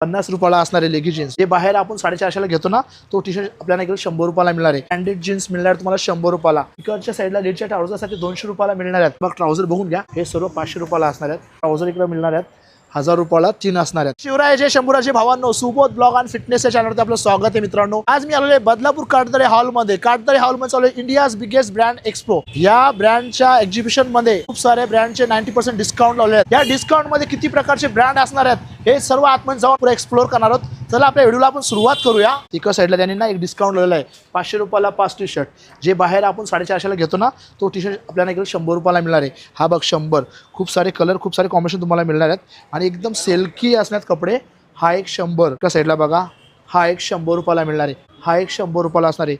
₹50 असणारे लेगी जीन्स हे बाहेर आपण 450 ला घेतो ना, तो टी शर्ट आपल्याला इकडे ₹100 मिळणार आहे। ब्रँडेड जीन्स मिळणार तुम्हाला ₹100। इकडच्या साईडला लेडीजच्या ट्राउझरसाठी ₹200 मिळणार आहेत। बघ ट्राउझर बघून घ्या, हे सर्व ₹500 असणार आहेत। ट्राउझर इकडे मिळणार आहेत ₹1000 3 असणार आहेत। शिवरायाचे शंभूराजे भावांनो, सुबोध ब्लॉग आणि फिटनेसच्या चॅनलवरती आपलं स्वागत आहे मित्रांनो। आज मी आलेलो आहे बदलापूर काटदरे हॉलमध्ये। काटदरे हॉलमध्ये चालू आहे इंडियाज बिगेस्ट ब्रँड एक्सपो। या ब्रँडच्या एक्झिबिशन मध्ये खूप सारे ब्रँडचे 90% डिस्काउंट लावले आहेत। या डिस्काउंट मध्ये किती प्रकारचे ब्रँड असणार आहेत हे सर्व आतमध्ये जाऊन पुढे एक्सप्लोर करणार आहोत। चला आपल्या व्हिडिओला आपण सुरुवात करूया। इकडच्या साईडला त्यांनी ना एक डिस्काउंट लावलेला आहे, ₹500 5 टी शर्ट जे बाहेर आपण 450 ला घेतो ना, तो टी शर्ट आपल्याला इकडे ₹100 मिळणार आहे। हा बघ 100, खूप सारे कलर खूप सारे कॉम्बिनेशन तुम्हाला मिळणार आहेत आणि एकदम सिल्की असण्यात कपडे। हा एक 100 का साईडला बघा, हा एक ₹100 मिळणार आहे। हा एक ₹100 असणार आहे।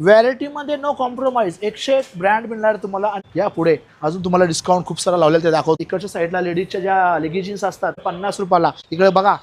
व्हॅरायटी मध्ये नो कॉम्प्रोमाइज, 101 ब्रँड मिळणार तुम्हाला। या पुढे अजून तुम्हाला डिस्काउंट खूप सारा लावलेला ते दाखवतो। इकडच्या साईडला लेडीजच्या ज्या लेगी जीन्स असतात ₹50, इकडे बघा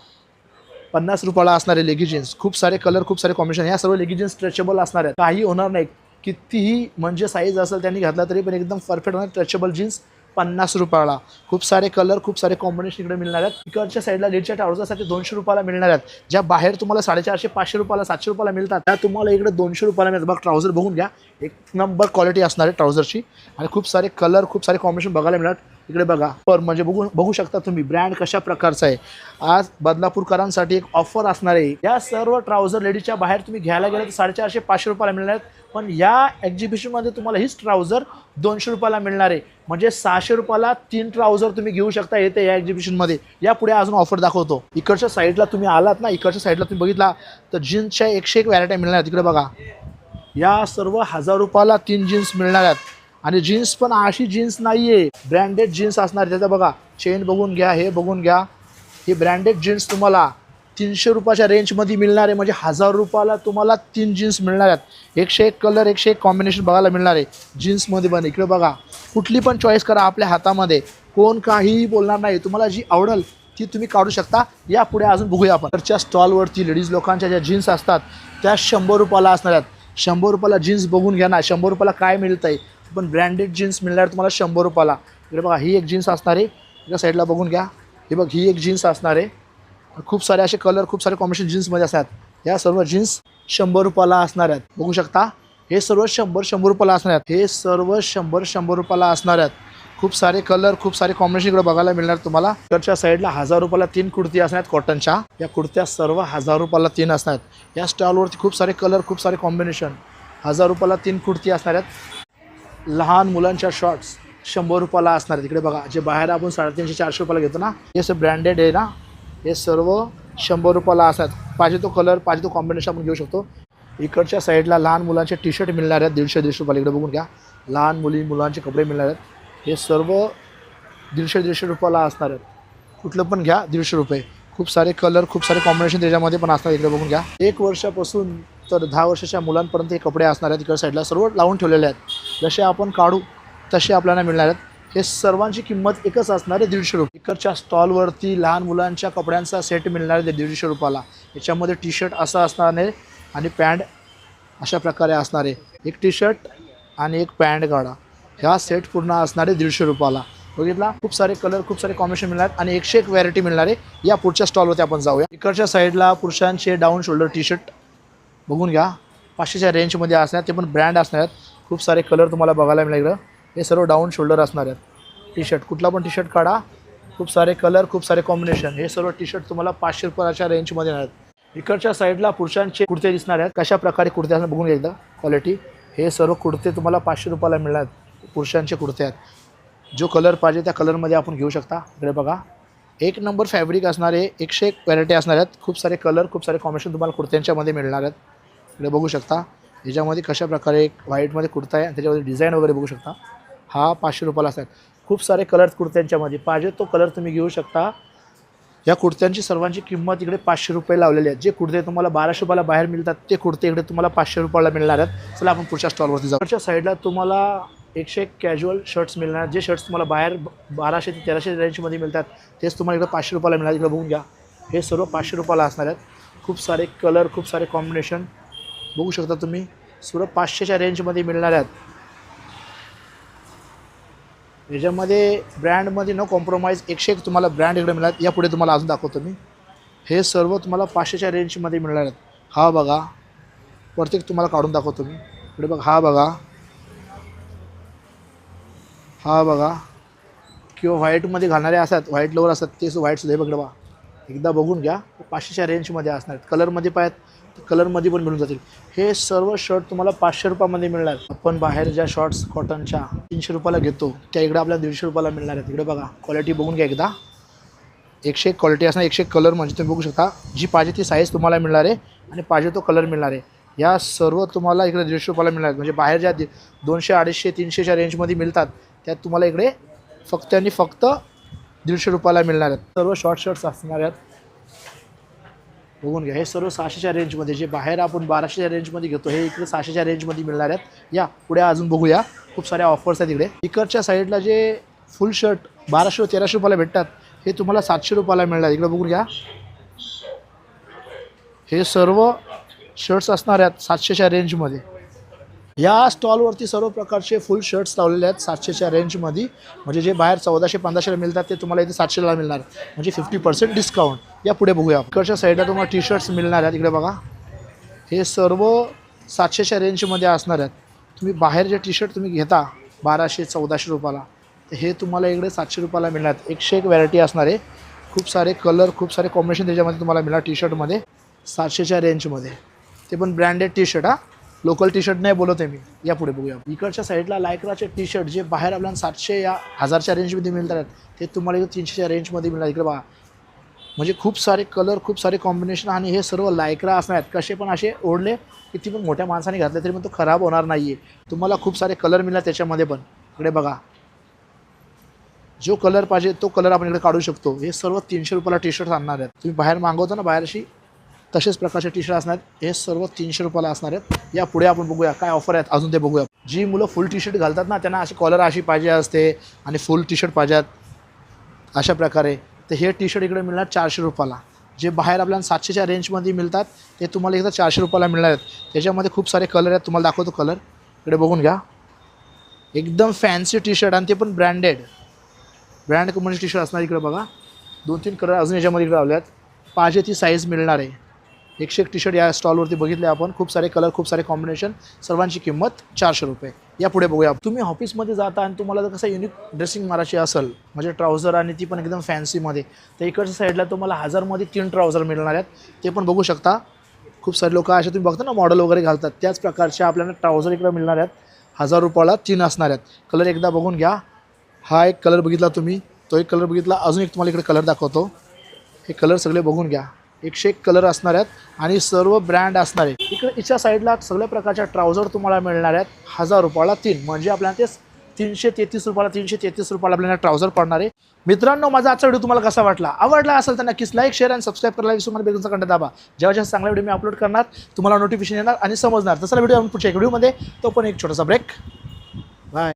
₹50 असणारे लेगी जीन्स, खूप सारे कलर खूप सारे कॉम्बिनेशन। या सर्व लेगी जीन्स स्ट्रेचेबल असणार आहेत, काही होणार नाही। कितीही म्हणजे साईज असेल त्यांनी घातला तरी पण एकदम परफेक्ट होणार। स्ट्रेचेबल जीन्स ₹50, खूप सारे कलर खूप सारे कॉम्बिनेशन इकडे मिळणार आहेत। इकडच्या साईडला लेडीजच्या ट्राउझरसाठी ₹200 मिळणार आहेत। ज्या बाहेर तुम्हाला 450 ₹500 ₹700 मिळतात, त्या तुम्हाला इकडे ₹200 मिळतात। बघ ट्राउझर बघून घ्या, एक नंबर क्वालिटी असणार आहे ट्राउझरची आणि खूप सारे कलर खूप सारे कॉम्बिनेशन बघायला मिळतात। इकडे बघा पर म्हणजे बघू शकता तुम्ही ब्रँड कशा प्रकारचा आहे। आज बदलापूरकरांसाठी एक ऑफर असणार आहे। या सर्व ट्राउझर लेडीजच्या बाहेर तुम्ही घ्यायला गेले तर 450 ₹500 मिळणार आहेत, पण या एक्झिबिशन मध्ये तुम्हाला हीच ट्राउझर ₹200 मिळणार आहे। म्हणजे ₹600 3 ट्राउझर तुम्ही घेऊ शकता येते या एक्झिबिशन मध्ये। या पुढे अजून ऑफर दाखवतो। इकडच्या साईडला तुम्ही आलात ना, इकडच्या साईडला तुम्ही बघितला तर जीन्सच्या 101 व्हॅरायटी मिळणार आहेत। इकडे बघा, या सर्व ₹1000 3 जीन्स मिळणार आहेत आणि जीन्स पण अशी जीन्स नाहीये, ब्रँडेड जीन्स असणार। त्याचा बघा चेन बघून घ्या, हे बघून घ्या, ही ब्रँडेड जीन्स तुम्हाला ₹300 रेंजमध्ये मिळणार आहे। म्हणजे ₹1000 तुम्हाला 3 जीन्स मिळणार आहेत। 101 कलर 101 कॉम्बिनेशन बघायला मिळणार आहे जीन्समध्ये पण। इकडे बघा, कुठली पण चॉईस करा आपल्या हातामध्ये, कोण काहीही बोलणार नाही। तुम्हाला जी आवडेल ती तुम्ही काढू शकता। या पुढे अजून बघूया आपण। तरच्या स्टॉलवरती लेडीज लोकांच्या ज्या जीन्स असतात त्या ₹100 असणार आहेत। ₹100 जीन्स बघून घ्या ना, ₹100 काय मिळतं आहे, पण ब्रँडेड जीन्स मिळणार तुम्हाला ₹100। इकडे बघा, ही एक जीन्स असणार आहे। या साईडला बघून घ्या, हे बघ ही एक जीन्स असणार आहे। खूप सारे असे कलर खूप सारे कॉम्बिनेशन जीन्समध्ये असतात। या सर्व जीन्स ₹100 असणार आहेत। बघू शकता, हे सर्व ₹100 असणार आहेत। हे सर्व ₹100 असणार आहेत। खूप सारे कलर खूप सारे कॉम्बिनेशन इकडे बघायला मिळणार तुम्हाला। इकडच्या साईडला ₹1000 3 कुर्ती असणार आहेत कॉटनच्या। या कुर्त्या सर्व ₹1000 3 असणार आहेत। या स्टॉलवरती खूप सारे कलर खूप सारे कॉम्बिनेशन, ₹1000 3 कुर्ती असणार आहेत। लहान मुलांच्या शॉर्ट्स ₹100 असणार आहेत। इकडे बघा, जे बाहेर आपण 350 400 घेतो ना, हे सर्व ब्रँडेड आहे ना, हे सर्व ₹100 असतात। पाहिजे तो कलर पाहिजे तो कॉम्बिनेशन आपण घेऊ शकतो। इकडच्या साईडला लहान मुलांचे टी शर्ट मिळणार आहेत ₹150 इकडे बघून घ्या, लहान मुलांचे कपडे मिळणार आहेत। हे सर्व ₹150 असणार आहेत। कुठलं पण घ्या ₹150। खूप सारे कलर खूप सारे कॉम्बिनेशन त्याच्यामध्ये पण असणार। इकडे बघून घ्या, 1 वर्षापासून तर 10 वर्षाच्या मुलांपर्यंत हे कपडे असणार आहेत। इकडच्या साईडला सर्व लावून ठेवलेले आहेत, जसे आपण काढू तसे आपल्याला मिळणार आहेत। हे सर्वांची किंमत एकच असणार आहे ₹150। इकडच्या स्टॉलवरती लहान मुलांच्या कपड्यांचा सेट मिळणार आहे ₹150। याच्यामध्ये टी शर्ट असं असणार आहे आणि पॅन्ट अशा प्रकारे असणार आहे। एक टी शर्ट आणि एक पॅन्ट काढा, ह्या सेट पूर्ण असणार आहे ₹150। बघितला, खूप सारे कलर खूप सारे कॉम्बिनेशन मिळणार आणि 101 व्हॅरायटी मिळणार आहे। या पुढच्या स्टॉलवरती आपण जाऊया। इकडच्या साईडला पुरुषांचे डाऊन शोल्डर टी शर्ट बघून घ्या, 500च्या रेंजमध्ये असणार, ते पण ब्रँड असणार आहेत। खूप सारे कलर तुम्हाला बघायला मिळेल। इकडं हे सर्व डाऊन शोल्डर असणार आहेत। टी शर्ट कुठला पण टी शर्ट काढा, खूप सारे कलर खूप सारे कॉम्बिनेशन। हे सर्व टी शर्ट तुम्हाला ₹500च्या रेंजमध्ये आहेत। इकडच्या साईडला पुरुषांचे कुर्ते दिसणार आहेत, कशा प्रकारे कुर्ते असणार बघून घ्या एकदा क्वालिटी। हे सर्व कुर्ते तुम्हाला ₹500 मिळणार, पुरुषांचे कुर्ते आहेत। जो कलर पाहिजे त्या कलरमध्ये आपण घेऊ शकता। इकडे बघा, एक नंबर फॅब्रिक असणार आहे, 101 व्हॅरायटी असणार आहेत। खूप सारे कलर खूप सारे कॉम्बिनेशन तुम्हाला कुर्त्यांच्यामध्ये मिळणार आहेत। इकडे बघू शकता, याच्यामध्ये कशा प्रकारे एक व्हाईटमध्ये कुर्ता आहे, त्याच्यामध्ये डिझाईन वगैरे बघू शकता। हा ₹500 असतात। खूप सारे कलर कुर्त्यांच्यामध्ये, पाहिजे तो कलर तुम्ही घेऊ शकता। या कुर्त्यांची सर्वांची किंमत इकडे ₹500 लावलेली आहे। जे कुर्ते तुम्हाला ₹1200 बाहेर मिळतात ते कुर्ते इकडे तुम्हाला ₹500 मिळणार आहेत। चला आपण पुढच्या स्टॉलवरती जाऊ। पुढच्या साईडला तुम्हाला 101 कॅज्युअल शर्ट्स मिळणार। जे शर्ट्स तुम्हाला बाहेर 1200 ते 1300 रेंजमध्ये मिळतात तेच तुम्हाला इकडे ₹500 मिळणार। इकडे बघून घ्या, हे सर्व ₹500 असणार आहेत। खूप सारे कलर खूप सारे कॉम्बिनेशन बघू शकता तुम्ही, सर्व 500च्या रेंजमध्ये मिळणार आहेत। याच्यामध्ये ब्रँडमध्ये नो कॉम्प्रोमाइज, 101 तुम्हाला ब्रँड इकडे मिळणार। या पुढे तुम्हाला अजून दाखवतो मी। हे सर्व तुम्हाला 500च्या रेंजमध्ये मिळणार आहेत. हा बघा, प्रत्येक तुम्हाला काढून दाखवतो मी. इकडे बघा, हा बघा, हा बघा, किंवा व्हाईटमध्ये घालणारे असतात, व्हाईट लवर असतात ते व्हाईटसुद्धा बघा बघा, एकदा बघून घ्या. 500च्या रेंजमध्ये असणार आहेत. कलरमध्ये पाहिजेत तर कलरमध्ये पण मिळून जातील. हे सर्व शर्ट तुम्हाला 500 रुपयामध्ये मिळणार. आपण बाहेर ज्या शॉर्ट्स कॉटनच्या 300 रुपयाला घेतो त्या इकडे आपल्याला 150 रुपयाला मिळणार आहेत. इकडे बघा, क्वालिटी बघून घ्या एकदा. 101 क्वालिटी असणार, 101 कलर, म्हणजे तुम्ही बघू शकता. जी पाहिजे ती साईज तुम्हाला मिळणार आहे आणि पाहिजे तो कलर मिळणार आहे. या सर्व तुम्हाला इकडे 150 रुपयाला मिळणार. म्हणजे बाहेर ज्या 200, 250, 300च्या रेंजमध्ये मिळतात त्यात तुम्हाला इकडे फक्त आणि फक्त 150 रुपयाला मिळणार आहेत. सर्व शर्ट्स असणार आहेत. बघून घ्या. हे सर्व 600च्या रेंजमध्ये, जे बाहेर आपण 1200च्या रेंजमध्ये घेतो हे इकडे 600च्या रेंजमध्ये मिळणार आहेत. या पुढे अजून बघूया, खूप साऱ्या ऑफर्स आहेत इकडे. इकडच्या साईडला जे फुल शर्ट 1200, 1300 रुपयाला भेटतात हे तुम्हाला 700 रुपयाला मिळणार. इकडे बघून घ्या. हे सर्व शर्ट्स असणार आहेत 700च्या रेंजमध्ये. या स्टॉलवरती सर्व प्रकारचे फुल शर्ट्स लावलेले आहेत 700च्या रेंजमध्ये. म्हणजे जे बाहेर 1400, 1500ला मिळतात ते तुम्हाला इथे 700ला मिळणार, म्हणजे 50% डिस्काउंट. या पुढे बघूया. इकडच्या साईडला तुम्हाला टी शर्ट्स मिळणार आहेत. इकडे बघा, हे सर्व 700च्या रेंजमध्ये असणार आहेत. तुम्ही बाहेर जे टी शर्ट तुम्ही घेता 1200, 1400 रुपयाला, तर हे तुम्हाला इकडे 700 रुपयाला मिळणार. 101 व्हरायटी असणार आहे. खूप सारे कलर, खूप सारे कॉम्बिनेशन त्याच्यामध्ये तुम्हाला मिळणार टी शर्टमध्ये 700च्या रेंजमध्ये. ते पण branded T shirt, local T shirt नाही बोलत आहे मी. या पुढे बघूया. इकडच्या साईडला लायक्राचे टी शर्ट जे बाहेर आपल्याला 700 या 1000च्या रेंजमध्ये मिळतात ते तुम्हाला इकडे 300च्या रेंजमध्ये मिळणार. इकडे बघा, म्हणजे खूप सारे कलर, खूप सारे कॉम्बिनेशन, आणि हे सर्व लायक्रा असणार आहेत. कसे पण असे ओढले किती पण मोठ्या माणसाने घातले तरी पण तो खराब होणार नाही आहे. तुम्हाला खूप सारे कलर मिळणार त्याच्यामध्ये पण. इकडे बघा, जो कलर पाहिजे तो कलर आपण इकडे काढू शकतो. हे सर्व 300 रुपयाला टी शर्ट आणणार आहेत. तुम्ही बाहेर मागवता ना बाहेर अशी, तसेच प्रकारचे टी शर्ट असणार आहेत. हे सर्व 300 रुपयाला असणार आहेत. या पुढे आपण बघूया काय ऑफर आहेत अजून, ते बघूया. जी मुलं फुल टी शर्ट घालतात ना त्यांना अशी कॉलर अशी पाहिजे असते आणि फुल टी शर्ट पाहिजेत अशा प्रकारे, तर हे टी शर्ट इकडे मिळणार 400 रुपयाला. जे बाहेर आपल्याला 700च्या रेंजमध्ये मिळतात ते तुम्हाला इकडे 400 रुपयाला मिळणार आहेत. त्याच्यामध्ये खूप सारे कलर आहेत, तुम्हाला दाखवतो कलर. इकडे बघून घ्या, एकदम फॅन्सी टी शर्ट, आणि ते पण ब्रँड कंपनीचे टी शर्ट असणार. इकडे बघा, 2-3 कलर अजून याच्यामध्ये इकडे लावले आहेत. पाहिजे ती साईज मिळणार आहे. 101 टी शर्ट या स्टॉलवरती बघितले आपण. खूप सारे कलर, खूप सारे कॉम्बिनेशन, सर्वांची किंमत 400 रुपये. या पुढे बघूया. तुम्ही ऑफिसमध्ये जाता आणि तुम्हाला जर कसं युनिक ड्रेसिंग मारायची असेल, म्हणजे ट्राउझर आणि ती पण एकदम फॅन्सीमध्ये, तर इकडच्या साईडला तुम्हाला 1000मध्ये 3 ट्राउझर मिळणार आहेत. ते पण बघू शकता. खूप सारे लोक असे तुम्ही बघता ना मॉडेल वगैरे घालतात, त्याच प्रकारचे आपल्याला ट्राउझर इकडे मिळणार आहेत. 1000 रुपयाला 3 असणार आहेत. कलर एकदा बघून घ्या. हा एक कलर बघितला तुम्ही, तो एक कलर बघितला, अजून एक तुम्हाला इकडे कलर दाखवतो. हे कलर सगळे बघून घ्या. 101 कलर असणार आहेत आणि सर्व ब्रँड असणार आहे. इकडे इच्या साईडला सगळ्या प्रकारच्या ट्राउझर तुम्हाला मिळणार आहेत 1000 रुपयाला 3, म्हणजे आपल्याला ते 333 रुपयाला आपल्याला ट्राउझर पडणार आहे. मित्रांनो, माझा आजचा व्हिडिओ तुम्हाला कसा वाटला? आवडला असेल तर नक्कीच लाईक, शेअर आणि सबस्क्राईब करायला विसरू नका. बेलचा घंटा दाबा. जेव्हा जेव्हा चांगला व्हिडिओ मी अपलोड करणार तुम्हाला नोटिफिकेशन येणार आणि समजणार. तसला व्हिडिओ आपण पुढच्या व्हिडिओमध्ये. तो पण एक छोटासा ब्रेक.